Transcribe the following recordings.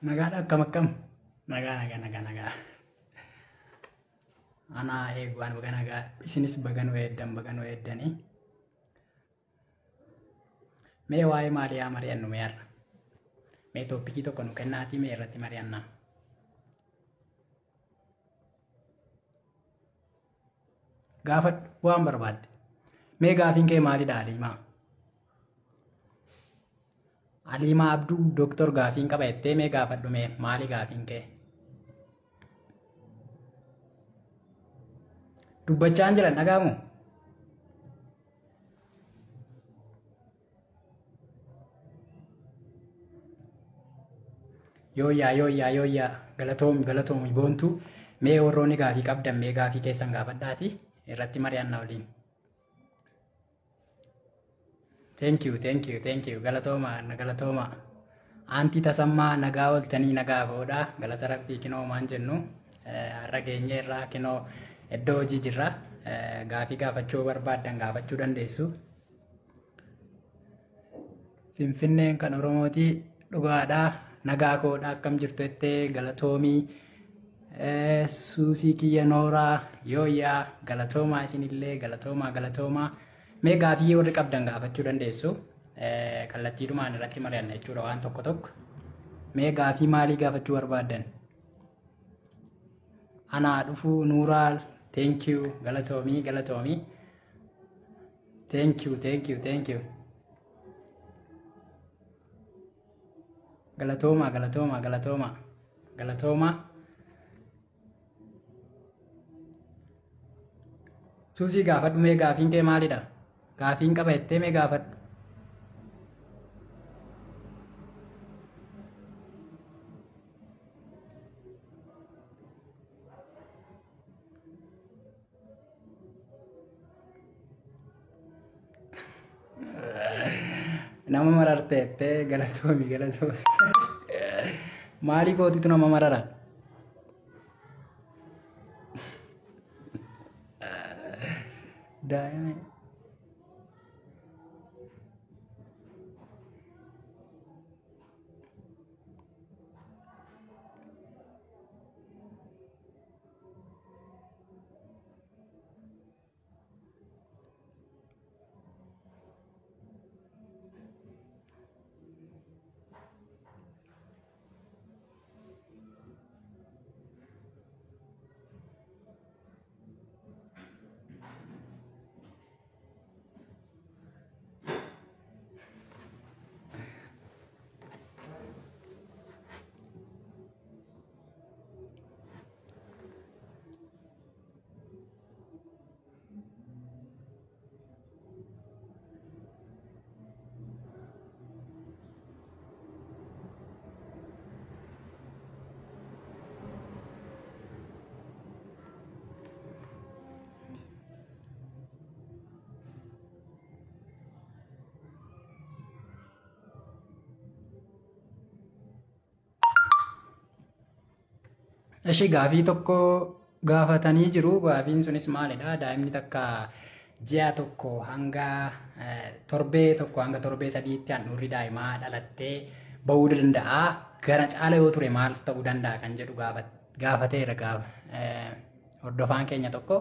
Nagaadha akkam akkam. Nagaa. Anaa eeguwaan baga nagaa. Isinis baganuu eeddanii. Mee waa'ee maalii haa mari'annu mee har'a? Mee tooppikii tokko nu kennaatii mee irratti mari'annaa? Gaafadhu waan barbaadde. Mee gaafiin kee maalidha Aliimaa? Aliimaa Abduu Dooktor gaafiin qaba jettee mee gaafadhu mee maali gaafiin kee? Dubbachaan jiran dhagaamu? Yooyyaa galatoomi boontuu mee warroonni gaafii qabdan mee gaafii keessan gaafadhaati irratti mari'annaa waliin. Thank you galatooma. Aantii tasammaa nagaa ooltanii nagaa boodhaa galata rabbii kinoo maan jennu har'a geenye irraa kinoo iddoo hojii jirra gaafii gaafachuu barbaaddan gaafachuu dandeessu. Finfinneen kan Oromooti dhugaadhaa nagaa koodhaa akkam jirtu jettee galatoomii suusii kiyya nooraa yooyyaa galatoomaa isinillee galatoomaa. Mee gaafii warri qabdan gaafachuu dandeessu. Kallattiidhumaan irratti mari'anna jechuudha waan tokko. Mee gaafii maalii gaafachuu barbaaddan? Anaa dhufuu Nuuraal. Thank you. Galatoomii. Thank you. Galatooma. Suusii gaafadhu mee gaafiin kee maalidha? Gaafiin qaba jettee mee gaafadhu? Nama mararte jettee galatoomi. Maalii kootitu nama marara? Daa'imni. Ishee gaafii tokko gaafatanii jiru. Gaafiin sunis maalidha? Daa'imni takka ji'a tokko hanga torbee tokko hanga torbee sadiitti handhuurri daa'imaa dhalattee bahuu danda'a. Gara caala yoo ture maal ta'uu danda'a kan jedhu gaafateera hordofaan keenya tokko.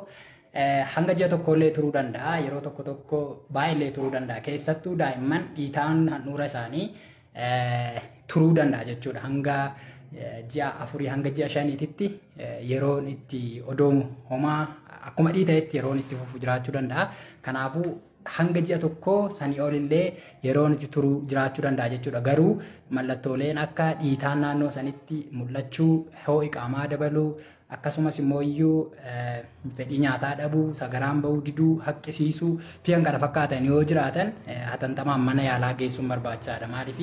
Hanga ji'a tokkollee turuu danda'a. Yeroo tokko baay'illee turuu danda'a. Keessattuu daa'imman dhiitaan handhuura isaanii turuu danda'a jechuudha. Hanga ji'a 4 hanga ji'a 5titti yeroon itti odoomu homaa akkuma dhiita'etti yeroon itti fufu jiraachuu danda'a. Kanaafuu hanga ji'a tokko sanii olillee yeroon itti turuu jiraachuu danda'a jechuudha. Garuu mallattooleen akka dhiitaan naannoo sanitti mul'achuu, ho'i qaamaa dabaluu, akkasumas immoo iyyuu fedhii nyaataa dhabuu, sagaraan bahuu diduu, haqqisiisuu fi kan kana fakkaatan yoo jiraatan hatattamaan mana yaalaa geessuun barbaachisaadha. Maaliif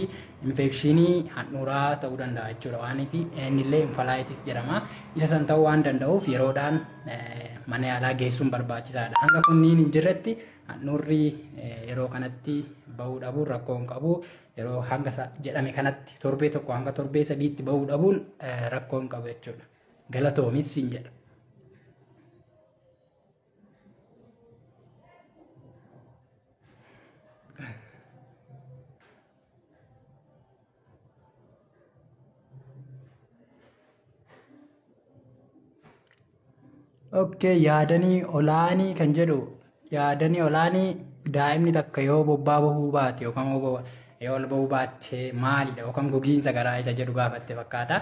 infekshinii handhuuraa ta'uu danda'a jechuudha. Waaniif innillee infalaayitis jedhama. Isa san ta'uu waan danda'uuf yeroodhaan mana yaalaa geessuun barbaachisaadha. Hanga kunniin hin jirretti handhuurri yeroo kanatti bahuu dhabuun rakkoo hin qabu. Yeroo hanga jedhame kanatti torbee tokko hanga torbee sadiitti bahuu dhabuun rakkoo hin qabu jechuudha. Galatoomis siin jedha. Okay, yaadanii olaanii kan jedhu yaadanii olaanii daa'imni takka yoo bobbaa bahuu baate yookaan yoo ol bahuu baatte maalidha yookaan gogiinsa garaa isa jedhu gaafatte fakkaata.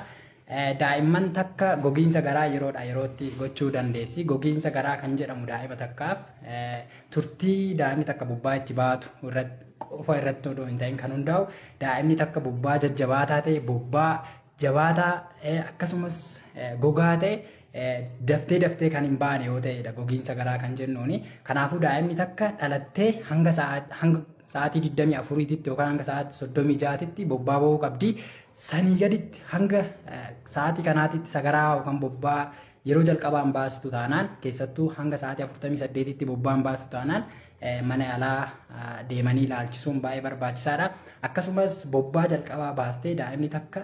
Daa'imman takka gogiinsa garaa yeroodha yerootti gochuu dandeessi. Gogiinsa garaa kan jedhamu daa'ima takkaaf turtii daa'imni takka bobbaa itti baatu qofa irratti odoo hin ta'in kan hundaa'u daa'imni takka bobbaa jajjabaataa ta'e bobbaa jabaataa akkasumas gogaa ta'e daftee kan hin baane yoo ta'edha gogiinsa garaa kan jennuuni. Kanaafuu daa'imni takka dhalattee hanga sa'aatii 24tti yookaan hanga sa'aatii 36tti bobbaa bahuu qabdi. Sanii gaditti hanga sa'aatii kanaatitti sagaraa yookaan bobbaa yeroo jalqabaan baastu taanaan keessattuu hanga sa'aatii 48tti bobbaan baastu taanaan mana yaalaa deemanii ilaalchisuun baay'ee barbaachisaadha. Akkasumas bobbaa jalqabaa baastee daa'imni takka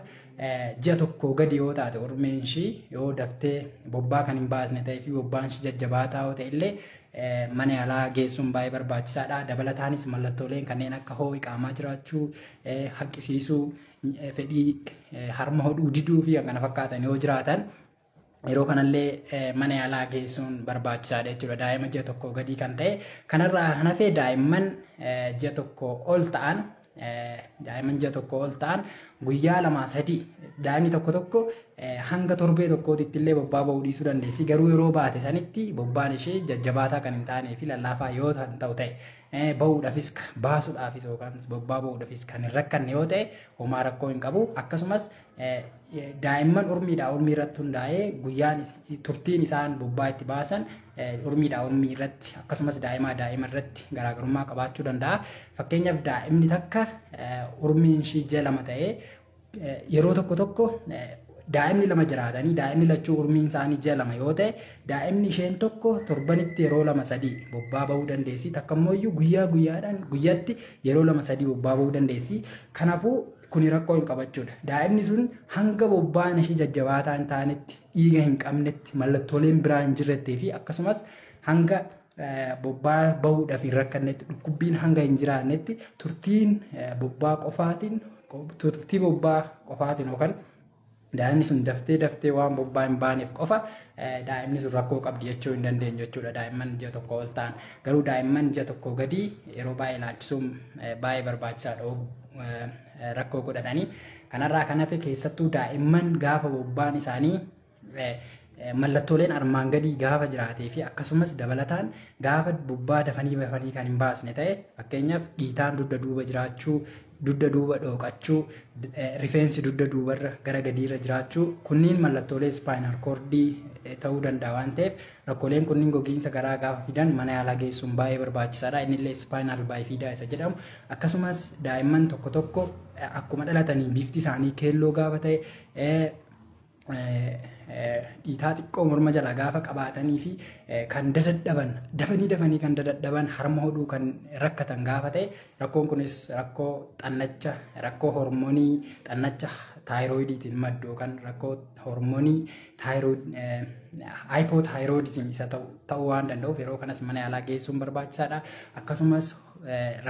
ji'a tokko gadi yoo taate ormeen ishii yoo daftee bobbaa kan hin baasne ta'ee fi bobbaan ishii jajjabaataa yoo ta'e illee mana yaalaa geessuun baay'ee barbaachisaadha. Dabalataanis mallattooleen kanneen akka ho'i qaamaa jiraachuu, haqqisiisuu, fedhii harma hodhuu diduu fi kana fakkaatan yoo jiraatan yeroo kanallee mana yaalaa geessuun barbaachisaadha jechuudha. Daa'ima ji'a tokko gadii kan ta'e kanarraa kan hafe daa'imman ji'a tokko ol ta'an guyyaa 2-3 daa'imni tokko hanga torbee tokkootitti illee bobbaa bahuu dhiisuu dandeessi. Garuu yeroo baate sanitti bobbaan ishee jajjabaataa kan hin taanee fi lallaafaa yoo ta'u ta'e bahuudhaafis baasuudhaafis yookaan bobbaa bahuudhaafis kan hin rakkanne yoo ta'e homaa rakkoo hin qabu. Akkasumas daa'imman urmiidhaa urmii irratti hundaa'ee guyyaan turtiin isaan bobbaa itti baasan urmiidhaa urmii irratti akkasumas daa'ima irratti garaagarummaa qabaachuu danda'a. Fakkeenyaaf daa'imni takka urmiin ishii ji'a 2 ta'ee yeroo tokko daa'imni 2 jiraatanii daa'imni lachuu urmiin isaanii ji'a 2 yoo ta'e daa'imni isheen tokko torbanitti yeroo 2-3 bobbaa bahuu dandeessi. Takka immoo guyyaadhaan guyyaatti yeroo 2-3 bobbaa bahuu dandeessi. Kanaafuu kuni rakkoo hin qabachuudha. Daa'imni sun hanga bobbaan ishee jajjabaataa hin taanetti dhiiga hin qabnetti mallattooleen biraa hin jirrettee fi akkasumas hanga bobbaa bahuudhaaf hin rakkannetti dhukkubbiin hanga hin jiraannetti turtii bobbaa qofaatiin yookaan daa'imni sun daftee waan bobbaa hin baaneef qofa daa'imni sun rakkoo qabdi jechuu hin dandeenyu jechuudha. Daa'imman ji'a tokko ol ta'an garuu daa'imman ji'a tokko gadii yeroo baay'ee ilaalchisuun baay'ee barbaachisaadha. Rakkoo godhatanii kanarraa kan hafe keessattuu daa'imman gaafa bobbaan isaanii mallattooleen armaan gadii gaafa jiraatee fi akkasumas dabalataan gaafa bobbaa dafanii kan hin baasne ta'e fakkeenyaaf dhiitaan dugda duuba jiraachuu, dugda duuba dhooqachuu, rifeensi dugda duubarra gara gadiirra jiraachuu kunniin mallattoolee spinal cordii ta'uu danda'a waan ta'eef rakkooleen kunniin gogiinsa garaa gaafa fidan mana yaalaa geessuun baay'ee barbaachisaadha. Innillee spinal bifida isa jedhamu. Akkasumas daa'imman tokko akkuma dhalatanii bifti isaanii keelloo gaafa ta'e dhiitaa xiqqoo morma jala gaafa qabaatanii fi kan dadadhaban dafanii kan dadadhaban harma hodhuu kan rakkatan gaafa ta'e rakkoon kunis rakkoo xannacha rakkoo hormoonii xannacha taayiroidiitiin maddu yookaan rakkoo hormoonii hypothyroidism isa ta'uu waan danda'uuf yeroo kanas mana yaalaa geessuun barbaachisaadha. Akkasumas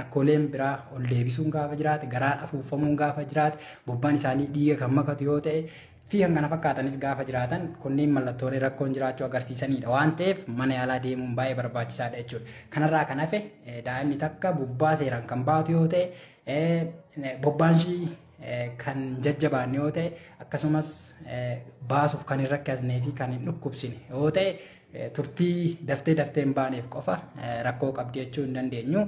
rakkooleen biraa ol deebisuun gaafa jiraate garaan afuufamuun gaafa jiraate bobbaan isaanii dhiiga kan makatu yoo ta'e fi kan kana fakkaatanis gaafa jiraatan kunniin mallattoolee rakkoon jiraachuu agarsiisanidha waan ta'eef mana yaalaa deemuun baay'ee barbaachisaadha jechuudha. Kanarraa kan hafe daa'imni takka bobbaa seeraan kan baatu yoo ta'e bobbaan ishii kan jajjabaanne yoo ta'e akkasumas baasuuf kan hin rakkasnee fi kan hin dhukkubsine yoo ta'e turtii daftee hin baaneef qofa rakkoo qabdi jechuu hin dandeenyu.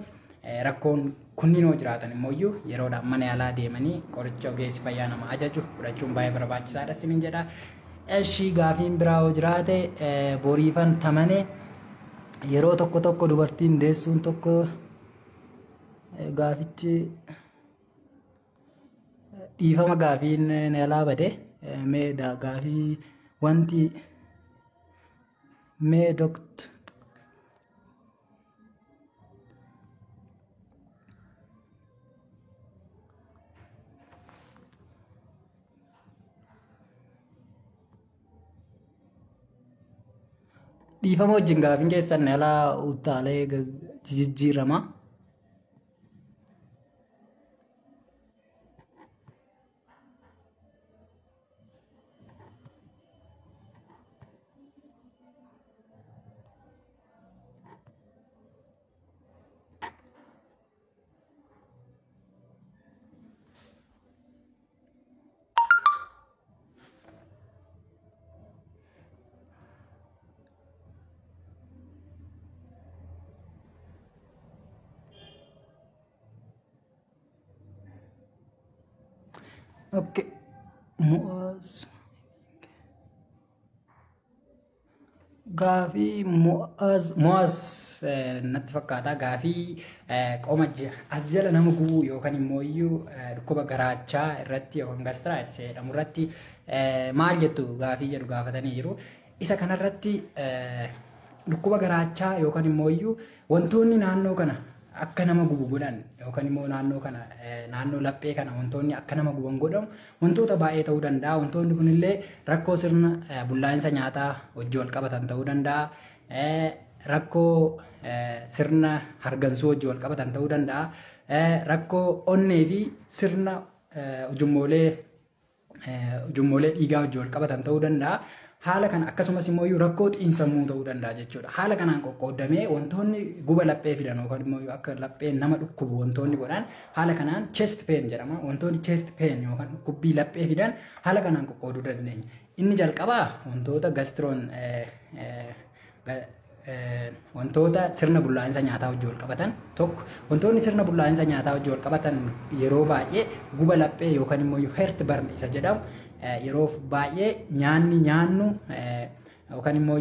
Rakkoon kunniin yoo jiraatan immoo yeroodhaan mana yaalaa deemanii qoricha ogeessi fayyaa nama ajaju fudhachuun baay'ee barbaachisaadha isiniin jedha. Eshi gaafiin biraa yoo jiraate boriifan tamane yeroo tokko dubartiin deessuun tokko gaafichi dhiifama gaafiin yaalaa bade meedha gaafii wanti mee dokt dhiifama wajjin gaafiin keessan yaalaa utaalee jijjiirama. Okay. Mu'az. Gaafii Mu'az natti fakkaata. Gaafii qoma as jala nama gubuu yookaan immoo iyyuu dhukkuba garaachaa irratti yookaan gaastiraayitiis jedhamu irratti maal jettu gaafii jedhu gaafatanii jiru. Isa kanarratti dhukkuba garaachaa yookaan immoo iyyuu wantoonni naannoo kana akka nama gubu godhan yookaan immoo naannoo kana naannoo laphee kana wantoonni akka nama guban godhamu wantoota baay'ee ta'uu danda'a. Wantoonni kunillee rakkoo sirna bullaa'insa nyaataa wajjin wal qabatan ta'uu danda'a. Rakkoo sirna hargansuu wajjin wal qabatan ta'uu danda'a. Rakkoo onnee fi sirna ujummoolee dhiigaa wajjin wal qabatan ta'uu danda'a. Haala kana akkasumas immoo rakkoo xiinsammuu ta'uu danda'a jechuudha. Haala kanaan qoqqoodamee wantoonni guba laphee fidan yookaan immoo akka lapheen nama dhukkubu wantoonni godhan haala kanaan chest pain jedhama. Wantoonni chest pain yookaan dhukkubbii laphee fidan haala kanaan qoqqooduu dandeenya. Inni jalqabaa wantoota gastroon wantoota sirna bullaa'insa nyaataa wajjin wal qabatan tokko wantoonni sirna bullaa'insa nyaataa wajjin wal qabatan yeroo baay'ee guba laphee yookaan immoo heart burn isa jedhamu yeroo baay'ee nyaanni nyaannu yookaan immoo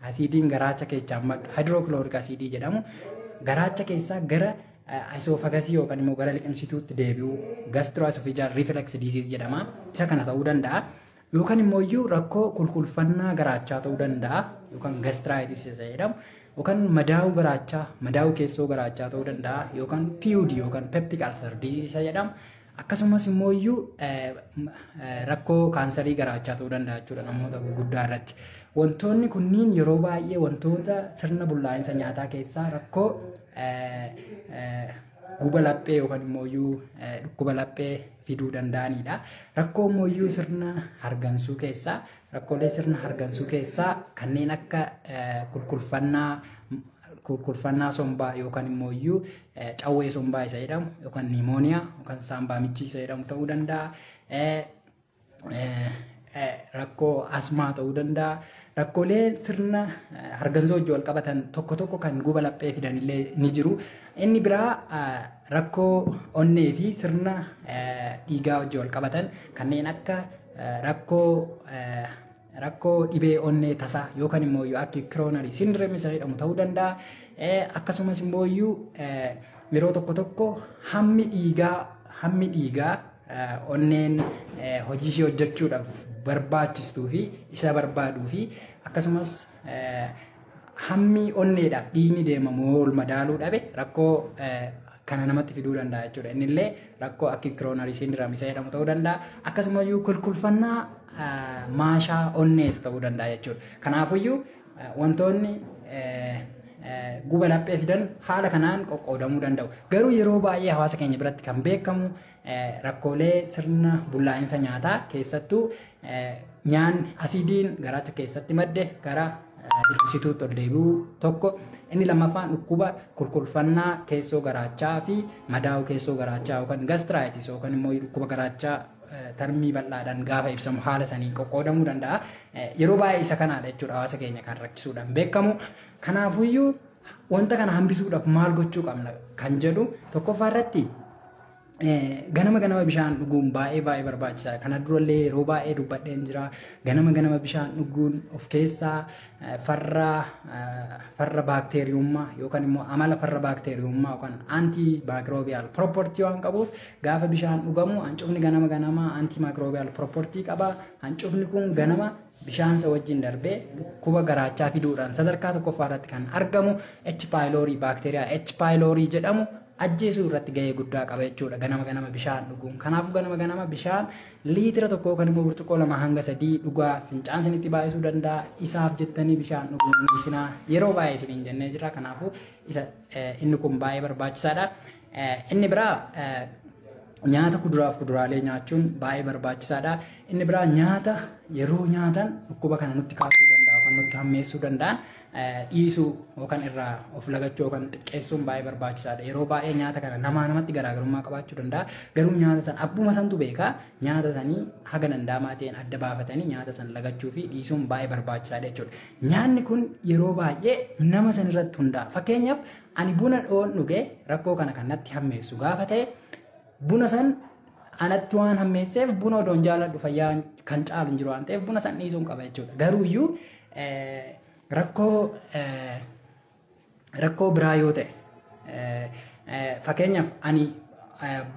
asiidiin garaacha keessaa maddu hydrochloric acidii jedhamu garaacha keessaa gara isoofagasii yookaan immoo gara liqimsituutti deebi'u gastroesophageal reflux disease jedhama. Isa kana ta'uu danda'a. Yookaan immoo rakkoo qulqulfannaa garaachaa ta'uu danda'a yookaan gaastiraayitiis jedhamu yookaan madaa'uu garaachaa madaa'uu keessoo garaachaa ta'uu danda'a yookaan PUD yookaan peptic ulcer disease jedhamu. Akkasumas immoo rakkoo kaansarii garaachaa ta'uu danda'a jechuudha namoota gurguddaa irratti. Wantoonni kunniin yeroo baay'ee wantoota sirna bullaa'insa nyaataa keessaa rakkoo guba laphee yookaan immoo dhukkuba laphee fiduu danda'anidha. Rakkoo immoo sirna hargansuu keessaa rakkoolee sirna hargansuu keessaa kanneen akka qulqulfannaa sombaa yookaan immoo cawwee sombaa isa jedhamu yookaan nimooniyaa yookaan saambaa michii isa jedhamu ta'uu danda'a. Rakkoo asmaa ta'uu danda'a. Rakkoolee sirna hargansuu wajjin wal qabatan tokko tokko kan guba laphee fidanillee ni jiru. Inni biraa rakkoo onnee fi sirna dhiigaa wajjin wal qabatan kanneen akka rakkoo dhibee onnee tasaa yookaan immoo acute coronary syndrome isa jedhamu ta'uu danda'a. Akkasumas immoo yeroo tokko tokko hammi dhiigaa onneen hojii ishee hojjechuudhaaf barbaachistuu fi isa barbaaduu fi akkasumas hammi onneedhaaf dhiigni deemamu ol madaaluu dhabe rakkoo kana namatti fiduu danda'a jechuudha. Innillee rakkoo acute coronary syndrome isa jedhamu ta'uu danda'a. Akkasumas qulqulfannaa maashaa onnees ta'uu danda'a jechuudha. Kanaafiyyuu wantoonni guba laphee fidan haala kanaan qoqqoodamuu danda'u. Garuu yeroo baay'ee hawaasa keenya biratti kan beekamu rakkoolee sirna bullaa'insa nyaataa keessattuu nyaanni asiidiin garaacha keessatti madde gara liqimsituutti ol deebi'uu tokko. Inni lammaffaan dhukkuba qulqulfannaa keessoo garaachaa fi madaa'uu keessoo garaachaa yookaan gaastiraayitiis yookaan immoo dhukkuba garaachaa termii bal'aadhaan gaafa ibsamu haala sanii qoqqoodamuu danda'a. Yeroo baay'ee isa kanaadha jechuudha hawaasa keenya kan rakkisuudhaan beekamu. Kanaafiyyuu wanta kana hambisuudhaaf maal gochuu qabna kan jedhu tokkoffaa irratti ganama bishaan dhuguun baay'ee barbaachisaadha. Kana durallee yeroo baay'ee dubbadheen jira. Ganama bishaan dhuguun of keessaa farra baakteeriyummaa yookaan immoo amala farra baakteeriyummaa yookaan antimicrobial property waan qabuuf gaafa bishaan dhugamu hancufni ganama antimicrobial property qaba. Hancufni kun ganama bishaan isa wajjin darbee dhukkuba garaachaa fiduudhaan sadarkaa tokkoffaa irratti kan argamu H. pylori baakteeriyaa H. pylori jedhamu ajjeesuu irratti gahee guddaa qaba jechuudha ganama bishaan dhuguun. Kanaafuu ganama bishaan liitira tokko yookaan immoo burcuqqoo 2 hanga 3 dhugaa fincaan isinitti baay'isuu danda'a. Isaaf jettanii bishaan dhuguun isinaa yeroo baay'ee isiniin jennee jira. Kanaafuu inni kun baay'ee barbaachisaadha. Inni biraa nyaata kuduraaf kuduraalee nyaachuun baay'ee barbaachisaadha. Inni biraa nyaata yeroo nyaatan dhukkuba kana nutti kaasuu danda'a yookaan nutti hammeessuu danda'an dhiisuu yookaan irraa of lagachuu yookaan xiqqeessuun baay'ee barbaachisaadha. Yeroo baay'ee nyaata kana namatti garaagarummaa qabaachuu danda'a. Garuu nyaata san abbuma santu beeka. Nyaata sanii haga danda'amaa ta'een adda baafatanii nyaata san lagachuu fi dhiisuun baay'ee barbaachisaadha jechuudha. Nyaanni kun yeroo baay'ee nama san irratti hundaa'a. Fakkeenyaaf ani buna dhuge rakkoo kana kan natti hammeessu gaafa ta'e buna san anatti waan hammeesseef buna odoon jaaladhu fayyaa kan caalu hin jiru waan ta'eef buna san dhiisuun qaba jechuudha. Garuuyyuu rakkoo biraa yoo ta'e fakkeenyaaf ani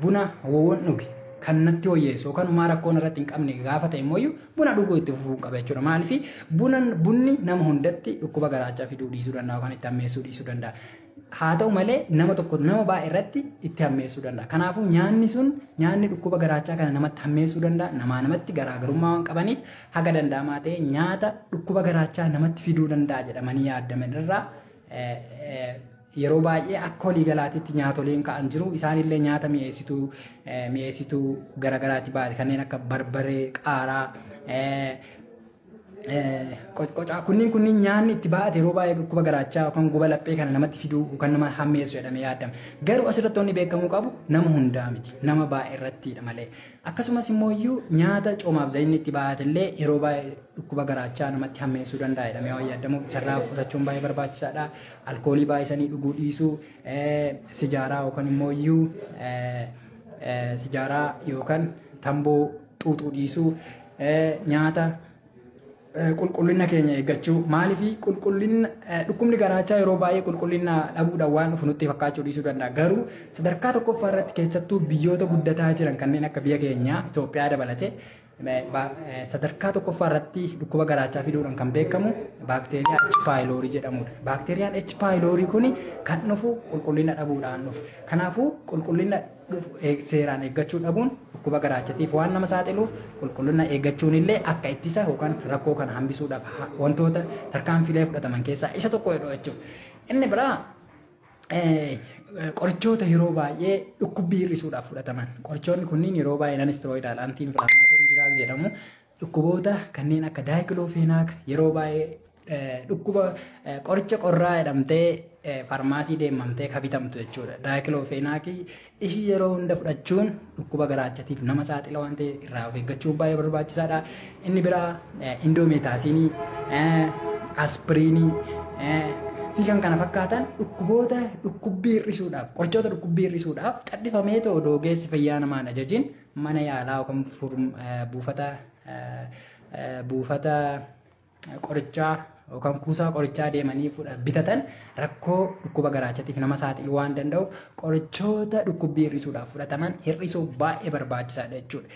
buna woon dhuge kan natti hoyyeessu yookaan uumaa rakkoon irratti hin qabne gaafa ta'e immoo buna dhuguu itti fufuu qaba jechuudha. Maaliif bunni nama hundatti dhukkuba garaachaa fiduu dhiisuu danda'a yookaan itti hammeessuu dhiisuu danda'a. Haa ta'u malee nama tokko nama baay'ee irratti itti hammeessuu danda'a. Kanaafuu nyaanni dhukkuba garaachaa kana namatti hammeessuu danda'a. Namatti garaagarummaa waan qabaniif haga danda'amaa ta'e nyaata dhukkuba garaachaa namatti fiduu danda'a jedhamanii yaadaman irraa yeroo baay'ee akka waliigalaatitti nyaatoleen ka'an jiru. Isaanillee nyaata mi'eessituu garaagaraatti baate kanneen akka barbaree, qaaraa, qocqocaa kunniin nyaanni itti baate yeroo baay'ee dhukkuba garaachaa yookaan guba laphee kana namatti fiduu yookaan nama hammeessu jedhamee yaadama. Garuu asirratti wanni beekamuu qabu nama hundaa miti. Nama baay'ee irrattidha malee. Akkasumas immoo nyaata coomaaf zayinni itti baatillee yeroo baay'ee dhukkuba garaachaa namatti hammeessuu danda'a jedhamee waan yaadamu. Sarraa qusachuun baay'ee barbaachisaadha. Alkoolii baay'isanii dhuguu dhiisuu, sijaaraa yookaan immoo sijaaraa yookaan tamboo xuuxuu dhiisuu, nyaata qulqullina keenya eeggachuu. Maaliif dhukkubni garaachaa yeroo baay'ee qulqullina dhabuudhaan waan dhufu nutti fakkaachuu dhiisuu danda'a. Garuu sadarkaa tokkoffaa irratti keessattuu biyyoota guddataa jiran kanneen akka biyya keenyaa Itoophiyaa dabalatee sadarkaa tokkoffaa irratti dhukkuba garaachaa fiduudhaan kan beekamu baakteeriyaa H. pylori jedhamudha. Baakteeriyaan H. pylori kun kan dhufu qulqullina dhabuudhaan dhufu. Kanaafuu qulqullina seeraan eeggachuu dhabuun dhukkuba garaachaatiif waan nama saaxiluuf qulqullina eeggachuun illee akka ittisa yookaan rakkoo kana hambisuudhaaf wantoota tarkaanfilee fudhataman keessaa isa tokko jechuudha. Inni biraa qorichoota yeroo baay'ee dhukkubbii hir'isuudhaaf fudhataman. Qorichoonni kunniin yeroo baay'ee non steroidal anti-inflammatory drug jedhamu. Dhukkuboota kanneen akka daayikiloofenaak yeroo baay'ee dhukkuba qoricha qorraa jedhamtee farmaasii deemamtee kan bitamtu jechuudha. Daayikiloofenaakii ishii yeroo hunda fudhachuun dhukkuba garaachaatiif nama saaxila waan ta'e irraa of eeggachuun baay'ee barbaachisaadha. Inni biraa indoometaasiinii, aspiriinii fi kan kana fakkaatan dhukkuboota dhukubbii hir'isuudhaaf qorichoota dhukubbii hir'isuudhaaf caddifamee odoo ogeessi fayyaa namaan ajajiin mana yaalaa yookaan buufata qorichaa yookaan kuusaa qorichaa deemanii bitatan rakkoo dhukkuba garaachaatiif nama saaxiluu waan danda'u qorichoota dhukubbii hir'isuudhaaf fudhataman hir'isuuf baay'ee barbaachisaadha jechuudha.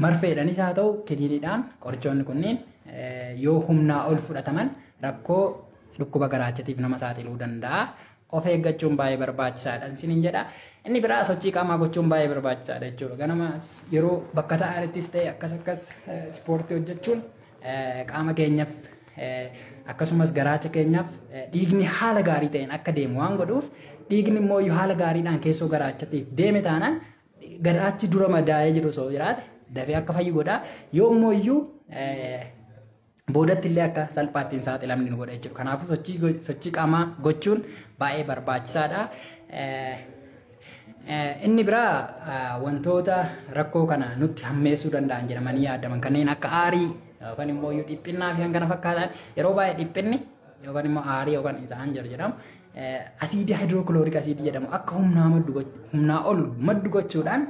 Marfeedhanis haa ta'u kiniiniidhaan qorichoonni kunniin yoo humnaa ol fudhataman rakkoo dhukkuba garaachaatiif nama saaxiluu danda'a. Of eeggachuun baay'ee barbaachisaadha isiniin jedha. Inni biraa sochii qaamaa gochuun baay'ee barbaachisaadha jechuudha. Ganama yeroo bakka ta'anittis ta'e akkas ispoortii hojjechuun qaama keenyaaf akkasumas garaacha keenyaaf dhiigni haala gaarii ta'een akka deemu waan godhuuf dhiigni immoo haala gaariidhaan keessoo garaachatiif deeme taanaan garaachi dura madaa'ee jiru osoo jiraate dafee akka fayyu godha. Yoo immoo boodatti illee akka salphaatti hin saaxilamne nu godha jechuudha. Kanaafuu sochii qaamaa gochuun baay'ee barbaachisaadha. Inni biraa wantoota rakkoo kana nutti hammeessuu danda'an jedhamanii yaadaman kanneen akka aarii yookaan immoo dhiphinnaa fi kan kana fakkaatan yeroo baay'ee dhiphinni yookaan immoo aarii yookaan isaan jedhamu asiidii haayidrookloorik asiidii jedhamu akka humnaa ol maddu gochuudhaan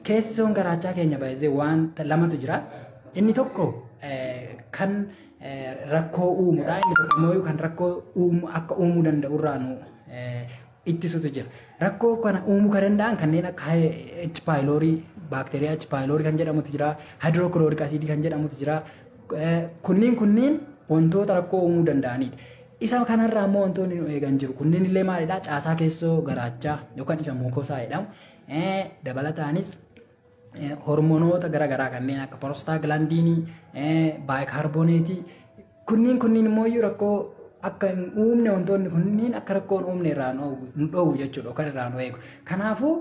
keessoon garaachaa keenya baay'ee waan lamatu jira. Inni tokko kan rakkoo uumuudha. Inni tokko immoo kan rakkoo akka uumuu danda'u irraa nu ittisutu jira. Rakkoo kana uumuu kan danda'an kanneen akka H. pylori, baakteeriyaa H. pylori kan jedhamutu jira, haayidrookloorik asiidii kan jedhamutu jira. Kunniin wantoota rakkoo uumuu danda'anidha. Isa kanarraa immoo wantoonni nu eegan jiru. Kunniin illee maalidhaa? Caasaa keessoo garaachaa yookaan isa muukoosaa jedhamu. Dabalataanis hormonoota garaagaraa kanneen akka prostaglandinii, baayikaarboneetii kunniin immoo rakkoo akka hin uumne wantoonni kunniin akka rakkoon uumne irraa nu dhoowwu jechuudha yookaan irraa nu eegu. Kanaafuu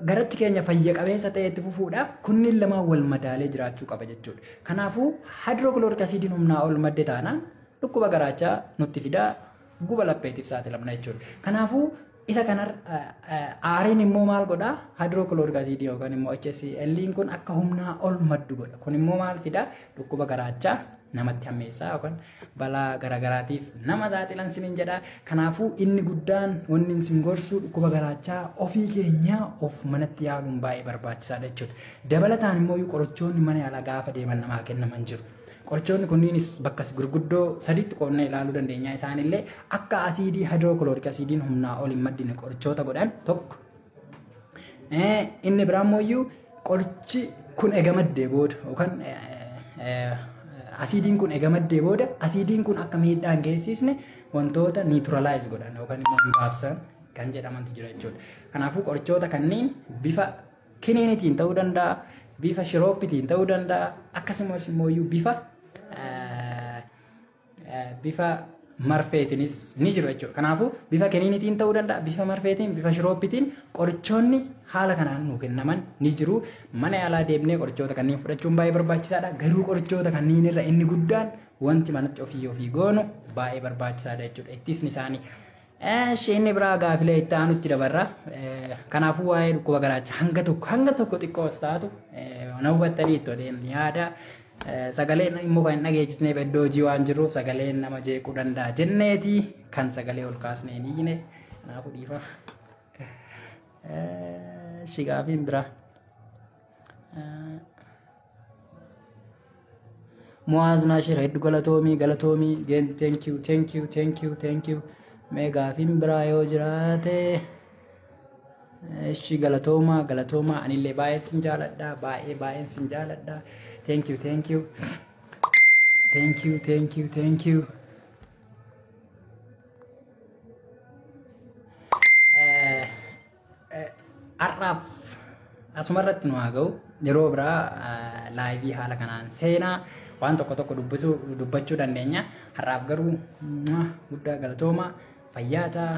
garatti keenya fayya qabeessa ta'e itti fufuudhaaf kunniin lamaan wal madaalee jiraachuu qaba jechuudha. Kanaafuu haayidrookloorik asiidiin humnaa ol madde taanaan dhukkuba garaachaa nutti fidaa guba lapheetiif saaxilamna jechuudha. Kanaafuu isa kanar aariin immoo maal godhaa? Haayidrookloorik asiidii yookaan immoo HCl kun akka humnaa ol maddu godha. Kun immoo maal fidaa? Dhukkuba garaachaa namatti hammeessaa yookaan balaa garaagaraatiif nama saaxilan sinin jedha. Kanaafuu inni guddaan wanni isin gorsu dhukkuba garaachaa ofii keenya of manatti yaaluun baay'ee barbaachisaadha jechuudha. Dabalataan immoo qorichoonni mana yaalaa gaafa deeman namaa kennaman jiru. Qorichoonni kunniinis bakka gurguddoo sadiitti qoonnee ilaaluu dandeenya. Isaanillee akka asiidii haayidrookilooriik asiidiin humnaa ol hin maddine qorichoota godhan tokko. Inni biraammoo qorichi kun eegamaddee booda yookaan asiidiin kun eegamaddee booda asiidiin kun akka miidhaa hin geessisne wantoota niituralaayiz godhan yookaan immoo gaabsan kan jedhamantu jira jechuudha. Kanaafuu qorichoota kanneen bifa kiniinitiin ta'uu danda'a, bifa shirooppitiin ta'uu danda'a, akkasumas immoo bifa marfeetiinis ni jiru jechuudha. Kanaafuu bifa kiniinitiin ta'uu danda'a, bifa marfeetiin, bifa shirooppitiin qorichoonni haala kanaan nu kennaman ni jiru. Mana yaalaa deemnee qorichoota kanneen fudhachuun baay'ee barbaachisaadha. Garuu qorichoota kanneen irra inni guddaan wanti manatti ofii goonu baay'ee barbaachisaadha jechuudha. Ittisni isaanii. Inni biraa gaafilee itti aanutti dabarra. Kanaafuu waa'ee dhukkuba garaachaa hanga tokko xiqqoos taatu na hubattanii itti odeessan yaada. Sagaleen immoo kan dhageessisneef iddoo hojii waan jiruuf sagaleen nama jeequu danda'a jenneeti kan sagalee ol kaasnee ni jine. Kanaafuu dhiifa. Gaafiin biraa. Mu'aaz Naashir hedduu galatoomii thank you. Mee gaafiin biraa yoo jiraate galatooma anillee baay'ee sin jaaladha baay'ee sin jaaladha. Thank you. Har'aaf asumarratti nu haa ga'u yeroo biraa laayivii haala kanaan seenaa waan tokko dubbachuu dandeenya. Har'aaf garuu guddaa galatooma fayyaa ta'a.